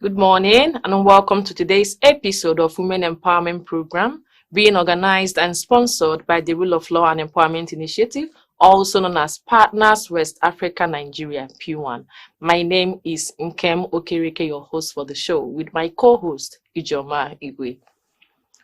Good morning and welcome to today's episode of Women Empowerment Program, being organized and sponsored by the Rule of Law and Empowerment Initiative, also known as Partners West Africa Nigeria, Pwan'S. My name is Nkem Okereke, your host for the show, with my co-host, Ijoma Igwe.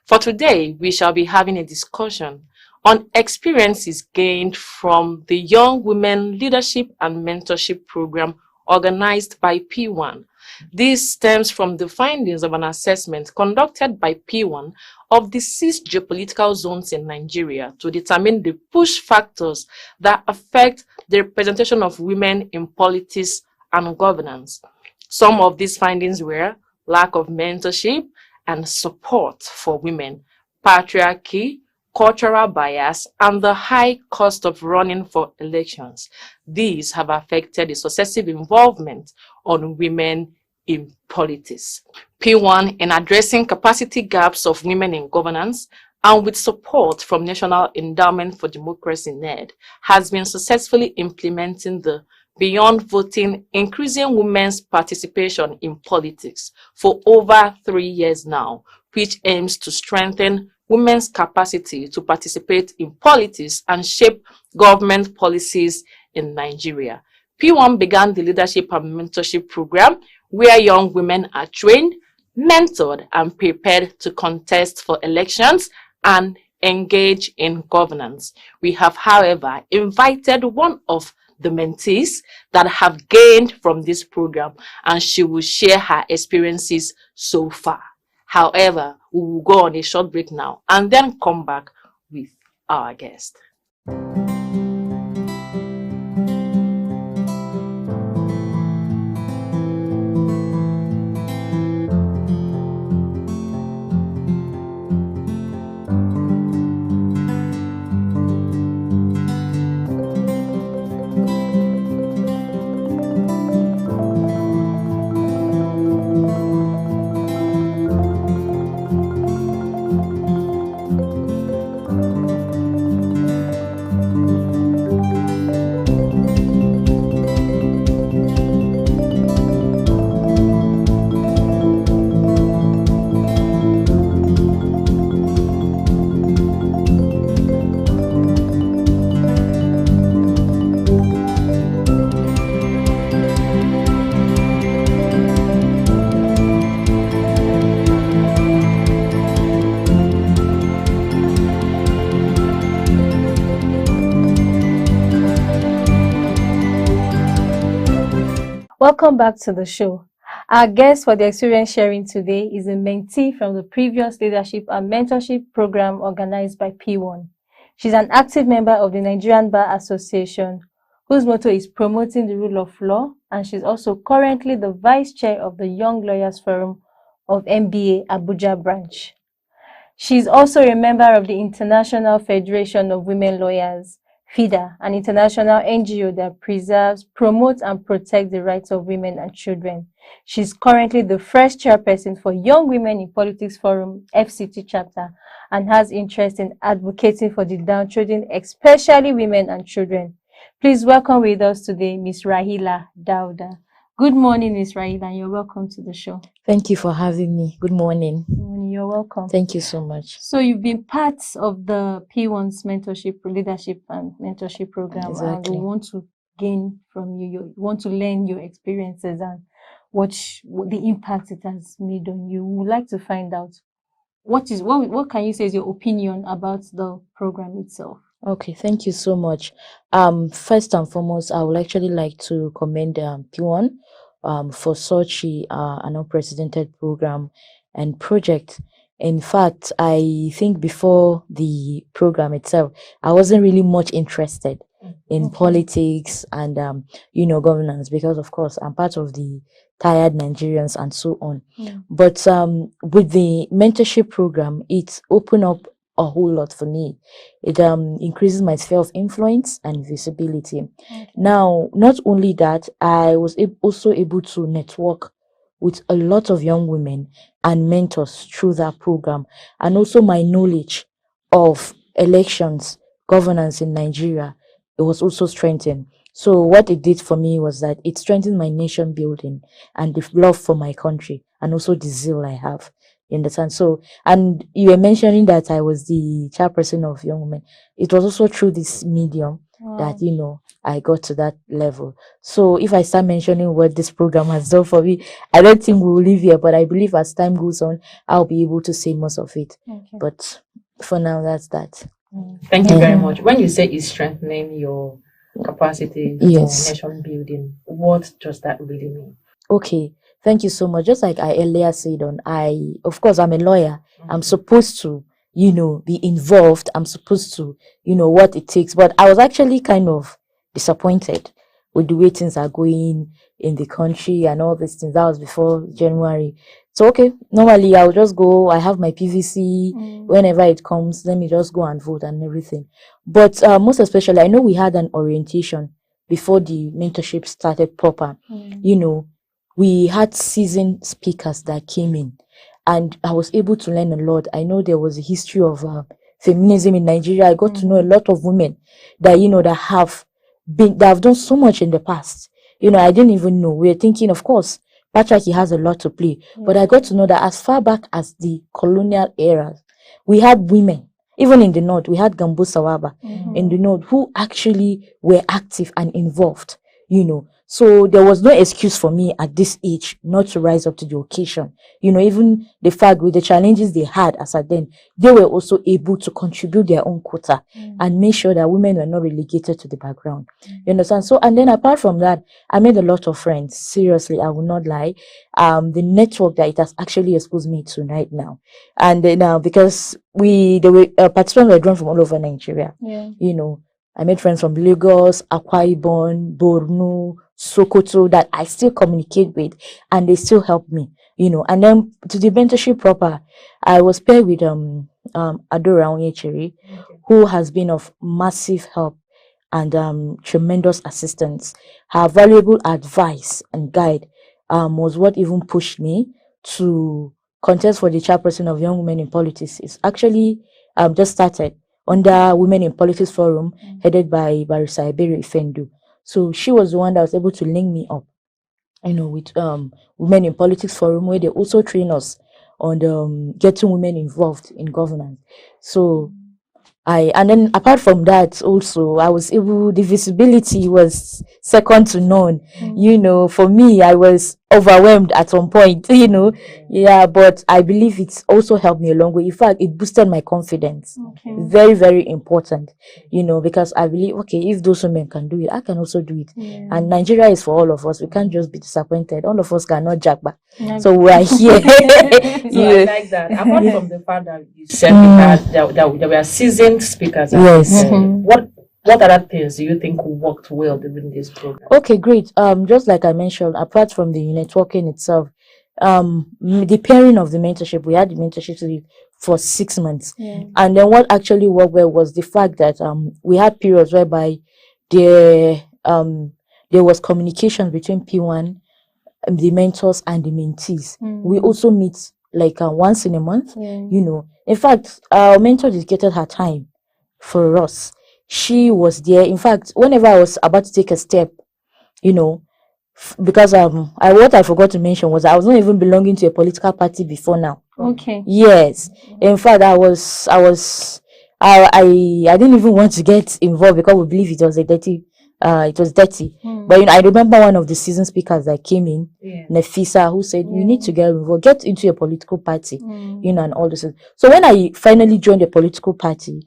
For today, we shall be having a discussion on experiences gained from the Young Women Leadership and Mentorship Program organized by Pwan'S. This stems from the findings of an assessment conducted by Pwan'S of the 6 geopolitical zones in Nigeria to determine the push factors that affect the representation of women in politics and governance. Some of these findings were lack of mentorship and support for women, patriarchy, cultural bias, and the high cost of running for elections. These have affected the successive involvement on women in politics. Pwan'S, in addressing capacity gaps of women in governance and with support from National Endowment for Democracy (NED), has been successfully implementing the Beyond Voting, Increasing Women's Participation in Politics for over 3 years now, which aims to strengthen women's capacity to participate in politics and shape government policies in Nigeria. Pwan'S began the Leadership and Mentorship Program, where young women are trained, mentored, and prepared to contest for elections and engage in governance. We have, however, invited one of the mentees that have gained from this program, and she will share her experiences so far. However, we will go on a short break now and then come back with our guest. Welcome back to the show. Our guest for the experience sharing today is a mentee from the previous Leadership and Mentorship Program organized by Pwan'S. She's an active member of the Nigerian Bar Association, whose motto is promoting the rule of law, and she's also currently the vice chair of the Young Lawyers Forum of NBA Abuja branch. She's also a member of the International Federation of Women Lawyers, FIDA, an international NGO that preserves, promotes, and protects the rights of women and children. She's currently the first chairperson for Young Women in Politics Forum FCT chapter and has interest in advocating for the downtrodden, especially women and children. Please welcome with us today Ms. Rahila Dauda. Good morning, Ms. Rahila, and you're welcome to the show. Thank you for having me. Good morning. Good morning, you're welcome. Thank you so much. So you've been part of the Pwan'S mentorship, leadership and mentorship program, Exactly. and we want to gain from you. You want to learn your experiences and what the impact it has made on you. We would like to find out what can you say is your opinion about the program itself? Okay, thank you so much. First and foremost, I would actually like to commend Pwan'S for such an unprecedented program and project. In fact, I think before the program itself, I wasn't really much interested in politics and governance, because of course I'm part of the tired Nigerians and so on. But with the mentorship program, it's opened up a whole lot for me. It increases my sphere of influence and visibility. Now, not only that, I was also able to network with a lot of young women and mentors through that program, and also my knowledge of elections, governance in Nigeria, it was also strengthened. So what it did for me was that it strengthened my nation building and the love for my country, and also the zeal I have. You understand? So, and you were mentioning that I was the chairperson of Young Women. It was also through this medium that, I got to that level. So if I start mentioning what this program has done for me, I don't think we will leave here, but I believe as time goes on, I'll be able to say most of it. Okay. But for now, that's that. Thank you very much. When you say it's strengthening your capacity for Yes. nation building, what does that really mean? Okay, thank you so much. Just like I earlier said of course, I'm a lawyer. I'm supposed to, be involved. I'm supposed to, what it takes. But I was actually kind of disappointed with the way things are going in the country and all these things. That was before January. So, okay, normally I'll just go, I have my PVC, whenever it comes, let me just go and vote and everything. But most especially, I know we had an orientation before the mentorship started proper. We had seasoned speakers that came in, and I was able to learn a lot. I know there was a history of feminism in Nigeria. I got to know a lot of women that that have done so much in the past. I didn't even know. We were thinking, of course, patriarchy has a lot to play, but I got to know that as far back as the colonial era, we had women. Even in the north, we had Gambo Sawaba in the north who actually were active and involved. So there was no excuse for me at this age not to rise up to the occasion. Even the fact with the challenges they had as at then, they were also able to contribute their own quota and make sure that women were not relegated to the background. You understand? So, and then apart from that, I made a lot of friends. Seriously, I will not lie. The network that it has actually exposed me to right now. And now, because participants were drawn from all over Nigeria, I made friends from Lagos, Akweya, Borno, Sokoto that I still communicate with, and they still help me, And then to the mentorship proper, I was paired with Adora Onyechiri, who has been of massive help and tremendous assistance. Her valuable advice and guide was what even pushed me to contest for the chairperson of Young Women in Politics. It's actually just started under Women in Politics Forum, headed by Barrister Ebere Ifendu. So she was the one that was able to link me up, with Women in Politics Forum, where they also train us on getting women involved in governance. So and then apart from that, also the visibility was second to none. For me, I was overwhelmed at some point, yeah, but I believe it's also helped me a long way. In fact, it boosted my confidence. Very, very important, because I believe, okay, if those women can do it, I can also do it. And Nigeria is for all of us. We can't just be disappointed. All of us cannot jack back. So we are here. I like that. Apart from the fact that you said there were seasoned speakers, yes. What other things do you think worked well during this program? Okay, great. Just like I mentioned, apart from the networking itself, the pairing of the mentorship, we had the mentorship for 6 months. And then what actually worked well was the fact that we had periods whereby there was communication between P1, the mentors, and the mentees. We also meet like once in a month. In fact, our mentor dedicated her time for us. She was there. In fact, whenever I was about to take a step, because what I forgot to mention was I was not even belonging to a political party before now. Okay. Yes. In fact, I didn't even want to get involved because we believe it was dirty. But I remember one of the season speakers that came in, Nefisa, who said, you need to get involved, get into a political party, and all this. So when I finally joined a political party,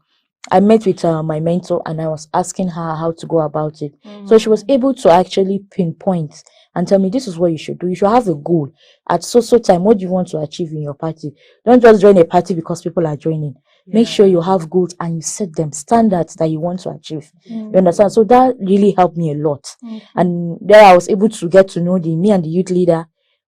I met with my mentor and I was asking her how to go about it. So she was able to actually pinpoint and tell me, this is what you should do. You should have a goal at so time. What do you want to achieve in your party? Don't just join a party because people are joining. Make sure you have goals and you set them standards that you want to achieve. You understand? So that really helped me a lot. And there I was able to get to know me and the youth leader.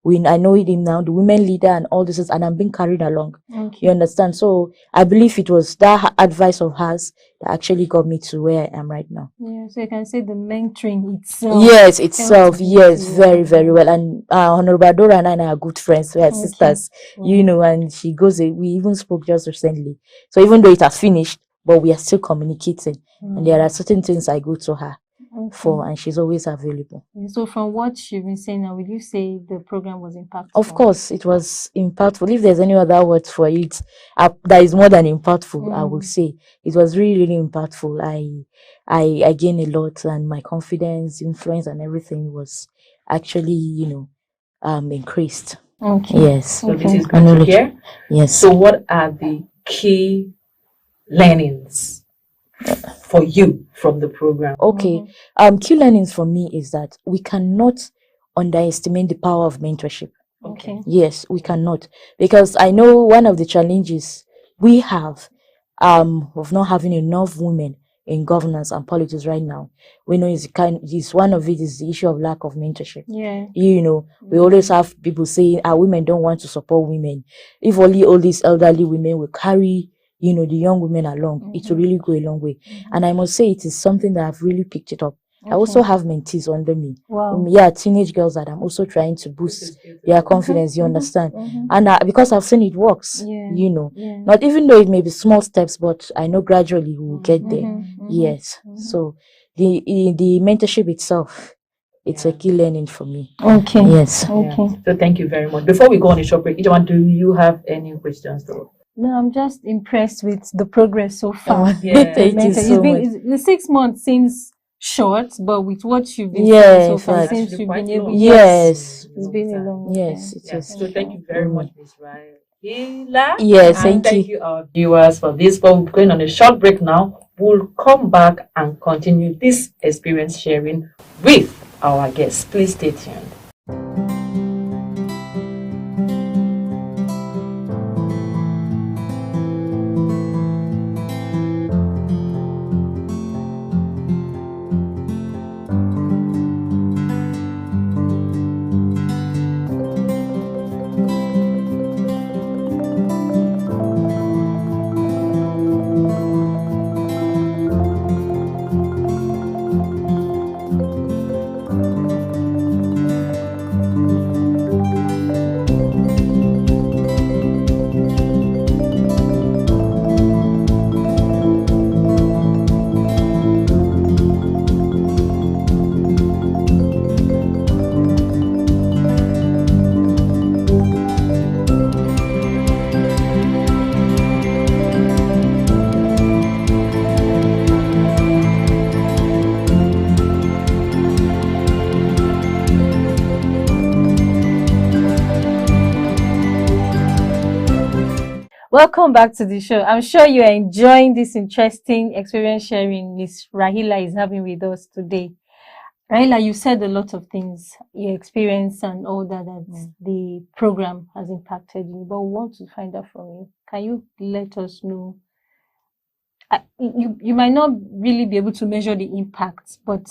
I know him now, the women leader and all this, and I'm being carried along. You understand? So I believe it was that advice of hers that actually got me to where I am right now. Yeah, so you can say the mentoring itself. Yes, very, very well. And Honorable Dora and I are good friends. We are sisters, and she goes, we even spoke just recently. So even though it has finished, but we are still communicating. And there are certain things I go to her. for, and she's always available. So from what you've been saying now, would you say the program was impactful? Of course, it was impactful. If there's any other word for it, that is more than impactful, I would say it was really, really impactful. I gained a lot, and my confidence, influence, and everything was actually, increased. Okay. Yes. So this is good to hear. Yes. So what are the key learnings for you from the program? Okay. Key learnings for me is that we cannot underestimate the power of mentorship. Okay. Yes, we cannot, because I know one of the challenges we have of not having enough women in governance and politics right now. We know is one of it is the issue of lack of mentorship. Yeah. We always have people saying our women don't want to support women. If only all these elderly women will carry the young women along, it will really go a long way. And I must say it is something that I've really picked it up. I also have mentees under me. Wow. Teenage girls that I'm also trying to boost their confidence, you understand? And because I've seen it works, not even though it may be small steps, but I know gradually we will get there. Yes. So the mentorship itself, it's a key learning for me. Okay. Yes. Okay. So thank you very much. Before we go on a short break, Ijeoma, do you have any questions though? No, I'm just impressed with the progress so far. Thank you so much. The 6 months seems short, but with what you've been saying so far, it seems you've been able. Yes, it's been a long yes, time. it is. So thank you very much, Ms. Rahila. Yes, and thank you, our viewers, for this. But we're going on a short break now. We'll come back and continue this experience sharing with our guests. Please stay tuned. Welcome back to the show. I'm sure you're enjoying this interesting experience sharing Ms. Rahila is having with us today. Rahila, you said a lot of things, your experience and all that the program has impacted you, but we want to find out from you. Can you let us know? You might not really be able to measure the impact, but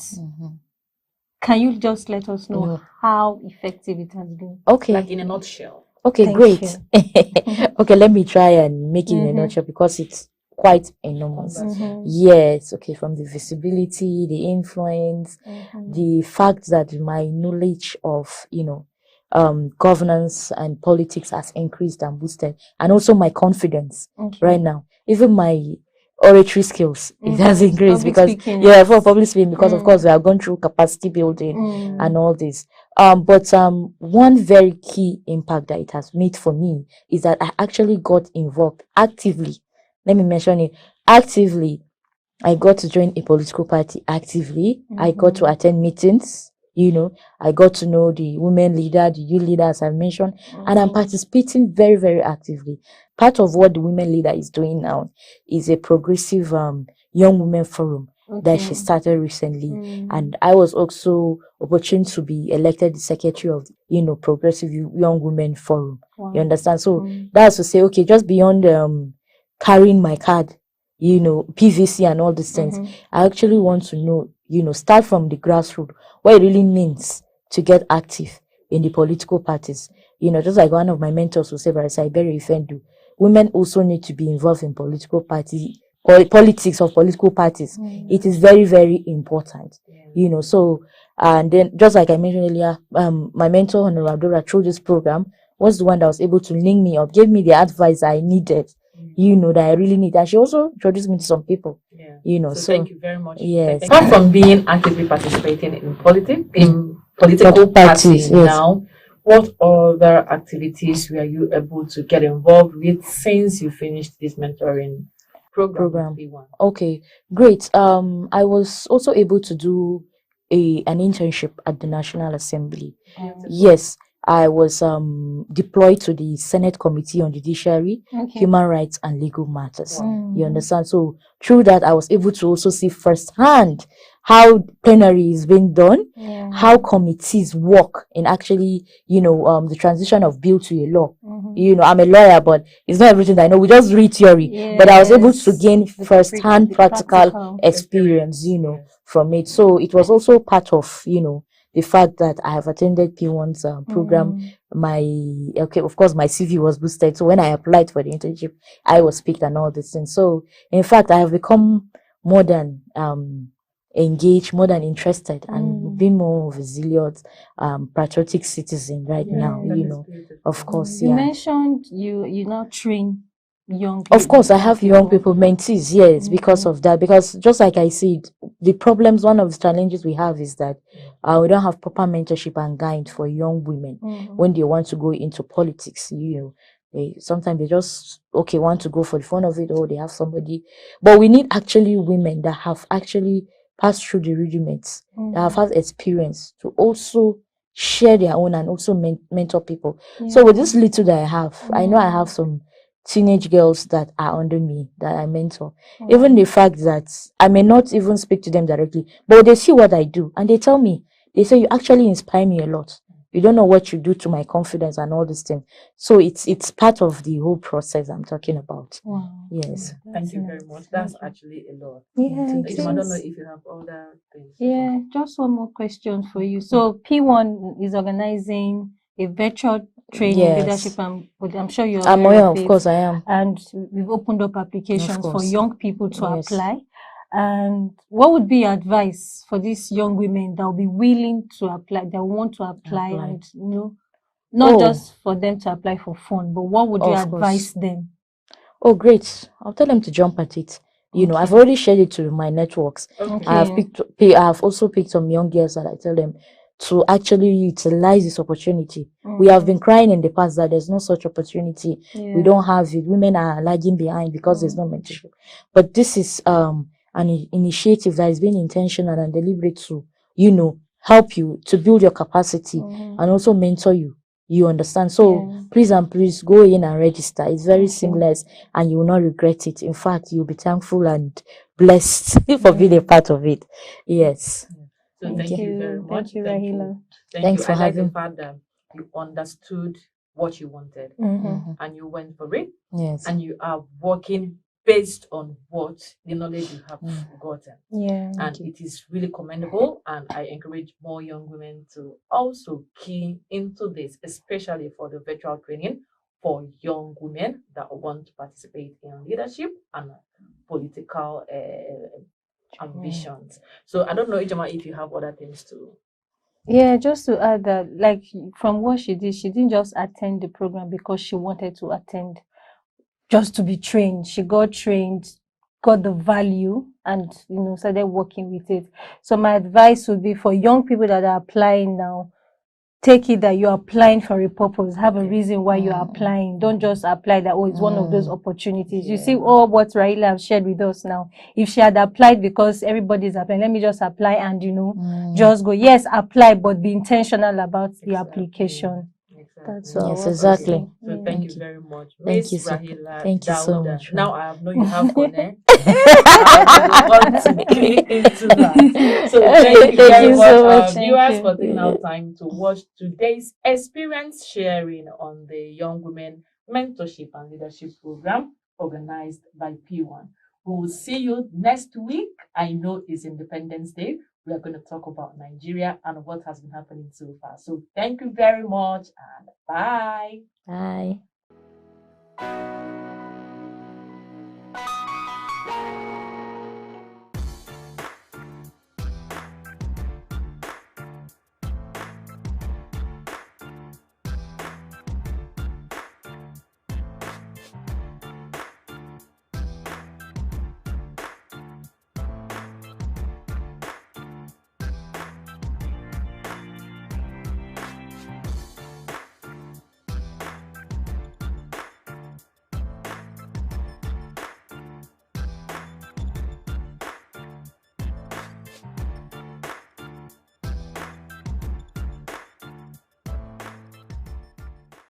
can you just let us know how effective it has been? Okay. Like in a nutshell. Okay, great. Okay, let me try and make it in a nutshell because it's quite enormous. Yes, okay, from the visibility, the influence, the fact that my knowledge of, governance and politics has increased and boosted, and also my confidence right now. Even my oratory skills, it has increased for public speaking, because of course we have gone through capacity building and all this. But one very key impact that it has made for me is that I actually got involved actively. Let me mention it actively. I got to join a political party actively. I got to attend meetings. I got to know the women leader, the youth leader, as I mentioned, and I'm participating very, very actively. Part of what the women leader is doing now is a progressive young women forum that she started recently, and I was also opportune to be elected the secretary of progressive young women forum. You understand? So that's to say, okay, just beyond carrying my card, PVC and all these things, I actually want to know, start from the grassroots, what it really means to get active in the political parties. Just like one of my mentors would say, women also need to be involved in political party politics of political parties. It is very, very important. So, and then just like I mentioned earlier, my mentor Honorable Dora through this program was the one that was able to link me up, gave me the advice I needed, that I really need. And she also introduced me to some people, So thank you very much. Yes. Apart from being actively participating in politics, in political parties now, what other activities were you able to get involved with since you finished this mentoring program? Okay, great. I was also able to do an internship at the National Assembly. Yes, I was deployed to the Senate Committee on Judiciary, Human Rights and Legal Matters. You understand? So through that, I was able to also see firsthand how plenary is being done, how committees work in actually, the transition of bill to a law. I'm a lawyer, but it's not everything I know. We just read theory, but I was able to gain first-hand practical experience, from it. So it was also part of, the fact that I have attended Pwan'S program. Of course, my CV was boosted. So when I applied for the internship, I was picked and all this things. So in fact, I have become more than engaged, more than interested, and being more resilient, patriotic citizen right now. Of course. You mentioned you now train young people. Of course, I have young people, mentees, yes, because of that. Because just like I said, the problems, one of the challenges we have is that we don't have proper mentorship and guide for young women when they want to go into politics. Sometimes they just want to go for the fun of it, or they have somebody. But we need actually women that have actually passed through the rudiments, that have had experience to also share their own and also mentor people. So with this little that I have, I know I have some teenage girls that are under me that I mentor. Even the fact that I may not even speak to them directly, but they see what I do and they tell me, they say, you actually inspire me a lot. You don't know what you do to my confidence and all this thing. So it's part of the whole process I'm talking about. Yes. Thank you very much. That's actually a lot. Yeah, I don't know if you have other things. Yeah, just one more question for you. So P1 is organizing a virtual training leadership, and I'm sure you're aware of it. Of course I am. And we've opened up applications for young people to apply. And what would be your advice for these young women that will be willing to apply, that want to apply, and not just for them to apply for fun, but what would you advise them? Oh, great. I'll tell them to jump at it. I've already shared it to my networks. I have also picked some young girls that I tell them to actually utilize this opportunity. We have been crying in the past that there's no such opportunity. We don't have it. Women are lagging behind because there's no mentorship. But this is an initiative that is being intentional and deliberate to, help you to build your capacity and also mentor you. You understand? So please go in and register. It's very seamless and you will not regret it. In fact, you'll be thankful and blessed for being a part of it. Yes. So thank you very much. Thank you, Rahila. Thanks for having the fact that you understood what you wanted and you went for it. Yes. And you are working based on what the knowledge you have gotten. And it is really commendable, and I encourage more young women to also key into this, especially for the virtual training for young women that want to participate in leadership and political ambitions. So I don't know, Ijama, if you have other things to. Yeah, just to add that, like, from what she didn't just attend the program because she wanted to attend just to be trained. She got trained, got the value, and started working with it. So my advice would be for young people that are applying now, take it that you're applying for a purpose. Have a reason why you're applying. Don't just apply that, it's one of those opportunities. You see all what Rahila have shared with us now. If she had applied because everybody's applying, let me just apply and, just go. Yes, apply, but be intentional about the application. That's all. Yes, exactly. So thank you very much. Thank you, Rahila. Thank you so much. Now I know you have Kone. I want to get into that. So thank you very much, our viewers, for taking our time to watch today's experience sharing on the Young Women Mentorship and Leadership Program organized by P1. We will see you next week. I know it's Independence Day. We are going to talk about Nigeria and what has been happening so far. So thank you very much and bye. Bye.